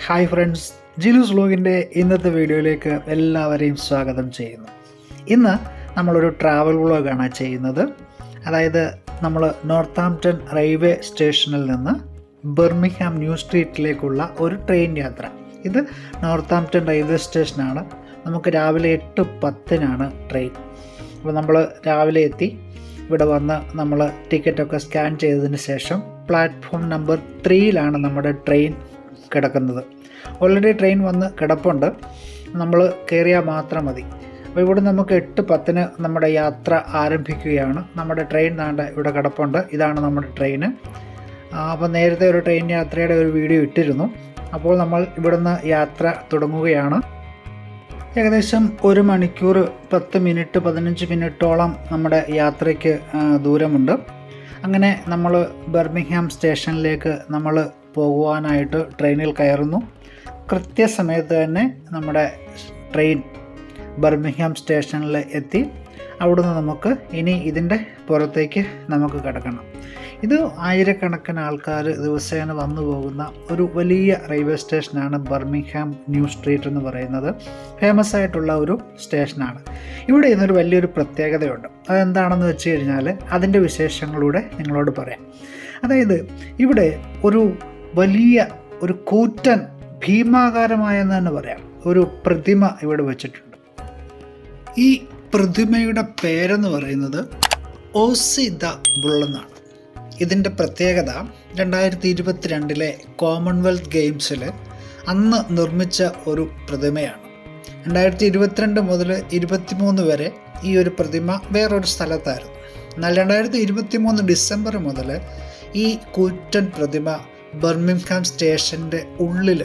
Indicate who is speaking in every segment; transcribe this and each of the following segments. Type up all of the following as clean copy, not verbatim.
Speaker 1: Hi friends, ജിലൂസ് വ്ലോഗിൻ്റെ ഇന്നത്തെ വീഡിയോയിലേക്ക് എല്ലാവരെയും സ്വാഗതം ചെയ്യുന്നു. ഇന്ന് നമ്മളൊരു ട്രാവൽ വ്ലോഗാണ് ചെയ്യുന്നത്. അതായത് നമ്മൾ നോർത്താംപ്ടൺ റെയിൽവേ സ്റ്റേഷനിൽ നിന്ന് ബർമിംഗ്ഹാം ന്യൂ സ്ട്രീറ്റിലേക്കുള്ള ഒരു ട്രെയിൻ യാത്ര. ഇത് നോർത്താംപ്ടൺ റെയിൽവേ സ്റ്റേഷനാണ്. നമുക്ക് രാവിലെ 8:10 ട്രെയിൻ. അപ്പോൾ നമ്മൾ രാവിലെ എത്തി. ഇവിടെ വന്ന് നമ്മൾ ടിക്കറ്റൊക്കെ സ്കാൻ ചെയ്തതിന് ശേഷം പ്ലാറ്റ്ഫോം നമ്പർ 3 നമ്മുടെ ട്രെയിൻ കിടക്കുന്നത്. ഓൾറെഡി ട്രെയിൻ വന്ന് കിടപ്പുണ്ട്, നമ്മൾ കയറിയാൽ മാത്രം മതി. അപ്പോൾ ഇവിടെ നമുക്ക് 8:10 നമ്മുടെ യാത്ര ആരംഭിക്കുകയാണ്. നമ്മുടെ ട്രെയിൻ ഇവിടെ കിടപ്പുണ്ട്. ഇതാണ് നമ്മുടെ ട്രെയിന്. അപ്പോൾ നേരത്തെ ഒരു ട്രെയിൻ യാത്രയുടെ ഒരു വീഡിയോ ഇട്ടിരുന്നു. അപ്പോൾ നമ്മൾ ഇവിടുന്ന് യാത്ര തുടങ്ങുകയാണ്. ഏകദേശം 1 മണിക്കൂർ 15 മിനിറ്റോളം നമ്മുടെ യാത്രയ്ക്ക് ദൂരമുണ്ട്. അങ്ങനെ നമ്മൾ ബർമിംഗ്ഹാം സ്റ്റേഷനിലേക്ക് നമ്മൾ പോകുവാനായിട്ട് ട്രെയിനിൽ കയറുന്നു. കൃത്യസമയത്ത് തന്നെ നമ്മുടെ ട്രെയിൻ ബർമിംഗ്ഹാം സ്റ്റേഷനിൽ എത്തി. അവിടുന്ന് നമുക്ക് ഇനി ഇതിൻ്റെ പുറത്തേക്ക് നമുക്ക് കിടക്കണം. ഇത് ആയിരക്കണക്കിന് ആൾക്കാർ ദിവസേന വന്നു പോകുന്ന ഒരു വലിയ റെയിൽവേ സ്റ്റേഷനാണ് ബർമിംഗ്ഹാം ന്യൂ സ്ട്രീറ്റ് എന്ന് പറയുന്നത്. ഫേമസ് ആയിട്ടുള്ള ഒരു സ്റ്റേഷനാണ്. ഇവിടെ ഇന്നൊരു വലിയൊരു പ്രത്യേകതയുണ്ട്. അതെന്താണെന്ന് വെച്ച് കഴിഞ്ഞാൽ അതിൻ്റെ വിശേഷങ്ങളിലൂടെ നിങ്ങളോട് പറയാം. അതായത് ഇവിടെ ഒരു വലിയ ഒരു കൂറ്റൻ ഭീമാകാരമായെന്ന് തന്നെ പറയാം ഒരു പ്രതിമ ഇവിടെ വെച്ചിട്ടുണ്ട്. ഈ പ്രതിമയുടെ പേരെന്ന് പറയുന്നത് ഓസി ദ ബുൾ എന്നാണ്. ഇതിൻ്റെ പ്രത്യേകത 2022 കോമൺവെൽത്ത് ഗെയിംസിൽ അന്ന് നിർമ്മിച്ച ഒരു പ്രതിമയാണ്. 2022 മുതൽ 2023 വരെ ഈ ഒരു പ്രതിമ വേറൊരു സ്ഥലത്തായിരുന്നു. എന്നാൽ 2023 ഡിസംബർ മുതൽ ഈ കൂറ്റൻ പ്രതിമ ബർമിംഗ്ഹാം സ്റ്റേഷൻ്റെ ഉള്ളിൽ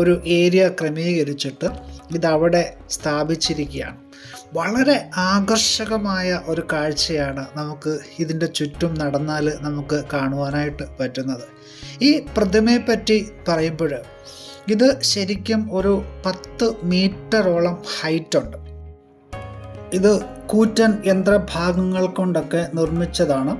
Speaker 1: ഒരു ഏരിയ ക്രമീകരിച്ചിട്ട് ഇതവിടെ സ്ഥാപിച്ചിരിക്കുകയാണ്. വളരെ ആകർഷകമായ ഒരു കാഴ്ചയാണ് നമുക്ക് ഇതിൻ്റെ ചുറ്റും നടന്നാൽ നമുക്ക് കാണുവാനായിട്ട് പറ്റുന്നത്. ഈ പ്രതിമയെപ്പറ്റി പറയുമ്പോൾ ഇത് ശരിക്കും ഒരു 10 മീറ്ററോളം ഹൈറ്റുണ്ട്. ഇത് കൂറ്റൻ യന്ത്രഭാഗങ്ങൾ കൊണ്ടൊക്കെ നിർമ്മിച്ചതാണ്.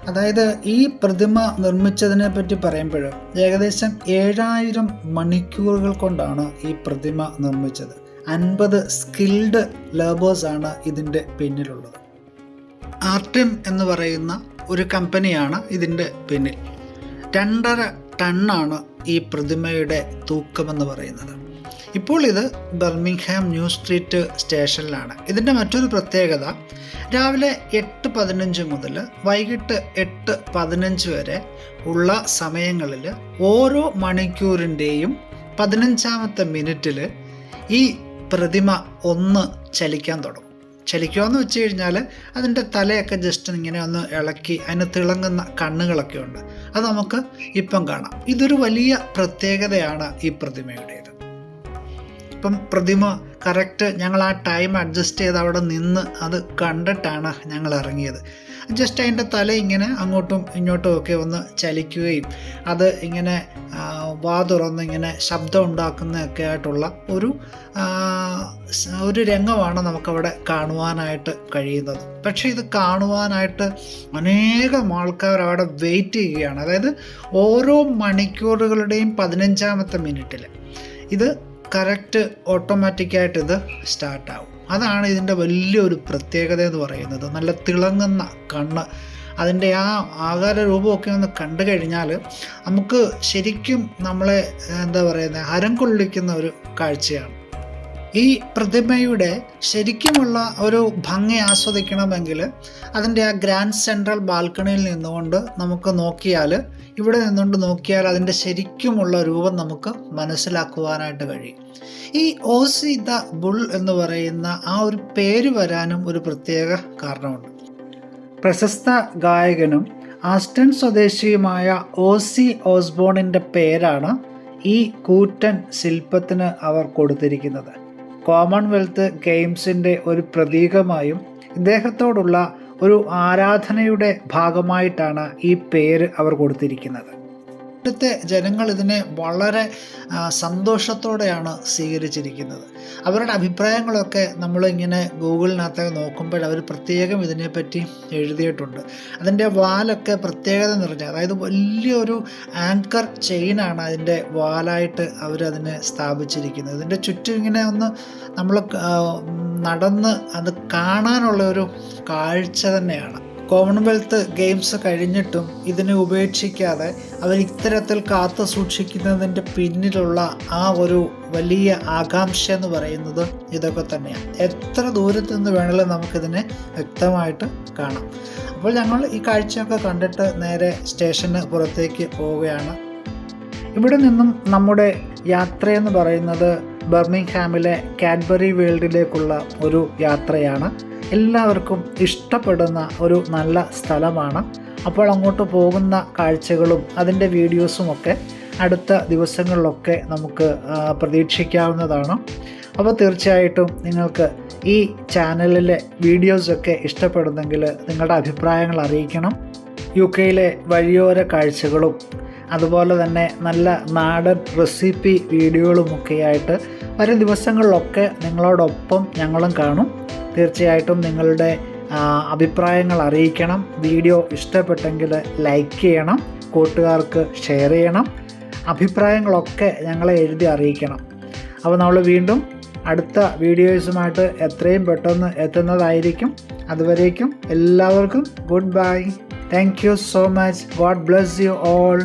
Speaker 1: അതായത് ഈ പ്രതിമ നിർമ്മിച്ചതിനെ പറ്റി പറയുമ്പോൾ ഏകദേശം 7000 മണിക്കൂറുകൾ കൊണ്ടാണ് ഈ പ്രതിമ നിർമ്മിച്ചത്. 50 സ്കിൽഡ് ലേബേഴ്സാണ് ഇതിൻ്റെ പിന്നിലുള്ളത്. ആർട്ടിം എന്ന് പറയുന്ന ഒരു കമ്പനിയാണ് ഇതിൻ്റെ പിന്നിൽ. 2.5 ടണ്ണാണ് ഈ പ്രതിമയുടെ തൂക്കമെന്ന് പറയുന്നത്. ഇപ്പോൾ ഇത് ബർമിംഗ്ഹാം ന്യൂ സ്ട്രീറ്റ് സ്റ്റേഷനിലാണ്. ഇതിൻ്റെ മറ്റൊരു പ്രത്യേകത, രാവിലെ 8:15 മുതൽ വൈകിട്ട് 8:15 വരെ ഉള്ള സമയങ്ങളിൽ ഓരോ മണിക്കൂറിൻ്റെയും 15ാമത്തെ മിനിറ്റിൽ ഈ പ്രതിമ ഒന്ന് ചലിക്കാൻ തുടങ്ങും. ചലിക്കുമെന്ന് വെച്ച് കഴിഞ്ഞാൽ അതിൻ്റെ തലയൊക്കെ ജസ്റ്റ് ഇങ്ങനെ ഒന്ന് ഇളക്കി അതിന് തിളങ്ങുന്ന കണ്ണുകളൊക്കെ ഉണ്ട്. അത് നമുക്ക് ഇപ്പം കാണാം. ഇതൊരു വലിയ പ്രത്യേകതയാണ് ഈ പ്രതിമയുടേത്. ഇപ്പം പ്രതിമ കറക്റ്റ് ഞങ്ങൾ ആ ടൈം അഡ്ജസ്റ്റ് ചെയ്ത് അവിടെ നിന്ന് അത് കണ്ടിട്ടാണ് ഞങ്ങൾ ഇറങ്ങിയത്. ജസ്റ്റ് അതിൻ്റെ തല ഇങ്ങനെ അങ്ങോട്ടും ഇങ്ങോട്ടും ഒക്കെ ഒന്ന് ചലിക്കുകയും അത് ഇങ്ങനെ വാ തുറന്ന് ഇങ്ങനെ ശബ്ദം ഉണ്ടാക്കുന്നതൊക്കെ ആയിട്ടുള്ള ഒരു രംഗമാണ് നമുക്കവിടെ കാണുവാനായിട്ട് കഴിയുന്നത്. പക്ഷേ ഇത് കാണുവാനായിട്ട് അനേകം ആൾക്കാർ അവിടെ വെയിറ്റ് ചെയ്യുകയാണ്. അതായത് ഓരോ മണിക്കൂറുകളുടെയും 15ാമത്തെ മിനിറ്റിൽ ഇത് കറക്റ്റ് ഓട്ടോമാറ്റിക്കായിട്ട് ഇത് സ്റ്റാർട്ടാവും. അതാണ് ഇതിൻ്റെ വലിയൊരു പ്രത്യേകത എന്ന് പറയുന്നത്. നല്ല തിളങ്ങുന്ന കണ്ണ്, അതിൻ്റെ ആ ആകാര രൂപമൊക്കെ ഒന്ന് കണ്ടു കഴിഞ്ഞാൽ നമുക്ക് ശരിക്കും നമ്മളെ ഹരം കൊള്ളിക്കുന്ന ഒരു കാഴ്ചയാണ്. ഈ പ്രതിമയുടെ ശരിക്കുമുള്ള ഒരു ഭംഗി ആസ്വദിക്കണമെങ്കിൽ അതിൻ്റെ ആ ഗ്രാൻഡ് സെൻട്രൽ ബാൽക്കണിയിൽ നിന്നുകൊണ്ട് നമുക്ക് നോക്കിയാൽ, ഇവിടെ നിന്നുകൊണ്ട് നോക്കിയാൽ അതിൻ്റെ ശരിക്കുമുള്ള രൂപം നമുക്ക് മനസ്സിലാക്കുവാനായിട്ട് കഴിയും. ഈ ഓസി ദ ബുൾ എന്ന് പറയുന്ന ആ ഒരു പേര് വരാനും ഒരു പ്രത്യേക കാരണമുണ്ട്. പ്രശസ്ത ഗായകനും ആസ്റ്റൺ സ്വദേശിയുമായ ഓസി ഓസ്ബോണിൻ്റെ പേരാണ് ഈ കൂറ്റൻ ശില്പത്തിന് അവർ കൊടുത്തിരിക്കുന്നത്. കോമൺവെൽത്ത് ഗെയിംസിൻ്റെ ഒരു പ്രതീകമായും ഇദ്ദേഹത്തോടുള്ള ഒരു ആരാധനയുടെ ഭാഗമായിട്ടാണ് ഈ പേര് അവർ കൊടുത്തിരിക്കുന്നത്. ഇവിടുത്തെ ജനങ്ങൾ ഇതിനെ വളരെ സന്തോഷത്തോടെയാണ് സ്വീകരിച്ചിരിക്കുന്നത്. അവരുടെ അഭിപ്രായങ്ങളൊക്കെ നമ്മളിങ്ങനെ ഗൂഗിളിനകത്ത് നോക്കുമ്പോൾ അവർ പ്രത്യേകം ഇതിനെപ്പറ്റി എഴുതിയിട്ടുണ്ട്. അതിൻ്റെ വാലൊക്കെ പ്രത്യേകത നിറഞ്ഞ, അതായത് വലിയൊരു ആങ്കർ ചെയിനാണ് അതിൻ്റെ വാലായിട്ട് അവരതിനെ സ്ഥാപിച്ചിരിക്കുന്നത്. ഇതിൻ്റെ ചുറ്റും ഇങ്ങനെ ഒന്ന് നമ്മൾ നടന്ന് അത് കാണാനുള്ള ഒരു കാഴ്ച തന്നെയാണ്. കോമൺവെൽത്ത് ഗെയിംസ് കഴിഞ്ഞിട്ടും ഇതിനെ ഉപേക്ഷിക്കാതെ അവർ ഇത്തരത്തിൽ കാത്തു സൂക്ഷിക്കുന്നതിൻ്റെ പിന്നിലുള്ള ആ ഒരു വലിയ ആകാംക്ഷ എന്ന് പറയുന്നത് ഇതൊക്കെ തന്നെയാണ്. എത്ര ദൂരത്ത് നിന്ന് വേണമെങ്കിലും നമുക്കിതിനെ വ്യക്തമായിട്ട് കാണാം. അപ്പോൾ ഞങ്ങൾ ഈ കാഴ്ചയൊക്കെ കണ്ടിട്ട് നേരെ സ്റ്റേഷന് പുറത്തേക്ക് പോവുകയാണ്. ഇവിടെ നിന്നും നമ്മുടെ യാത്രയെന്ന് പറയുന്നത് ബർമിംഗ്ഹാമിലെ കാഡ്ബറി വേൾഡിലേക്കുള്ള ഒരു യാത്രയാണ്. എല്ലാവർക്കും ഇഷ്ടപ്പെടുന്ന ഒരു നല്ല സ്ഥലമാണ്. അപ്പോൾ അങ്ങോട്ട് പോകുന്ന കാഴ്ചകളും അതിൻ്റെ വീഡിയോസുമൊക്കെ അടുത്ത ദിവസങ്ങളിലൊക്കെ നമുക്ക് പ്രതീക്ഷിക്കാവുന്നതാണ്. അപ്പോൾ തീർച്ചയായിട്ടും നിങ്ങൾക്ക് ഈ ചാനലിലെ വീഡിയോസൊക്കെ ഇഷ്ടപ്പെടുന്നെങ്കിൽ നിങ്ങളുടെ അഭിപ്രായങ്ങൾ അറിയിക്കണം. UK വഴിയോര കാഴ്ചകളും അതുപോലെ തന്നെ നല്ല നാടൻ റെസിപ്പി വീഡിയോകളുമൊക്കെയായിട്ട് വരും ദിവസങ്ങളിലൊക്കെ നിങ്ങളോടൊപ്പം ഞങ്ങളും കാണും. തീർച്ചയായിട്ടും നിങ്ങളുടെ അഭിപ്രായങ്ങൾ അറിയിക്കണം. വീഡിയോ ഇഷ്ടപ്പെട്ടെങ്കിൽ ലൈക്ക് ചെയ്യണം, കൂട്ടുകാർക്ക് ഷെയർ ചെയ്യണം. അഭിപ്രായങ്ങളൊക്കെ ഞങ്ങളെ എഴുതി അറിയിക്കണം. അപ്പോൾ നമ്മൾ വീണ്ടും അടുത്ത വീഡിയോസുമായിട്ട് എത്രയും പെട്ടെന്ന് എത്തുന്നതായിരിക്കും. അതുവരേക്കും എല്ലാവർക്കും good bye. Thank you so much. God bless you all.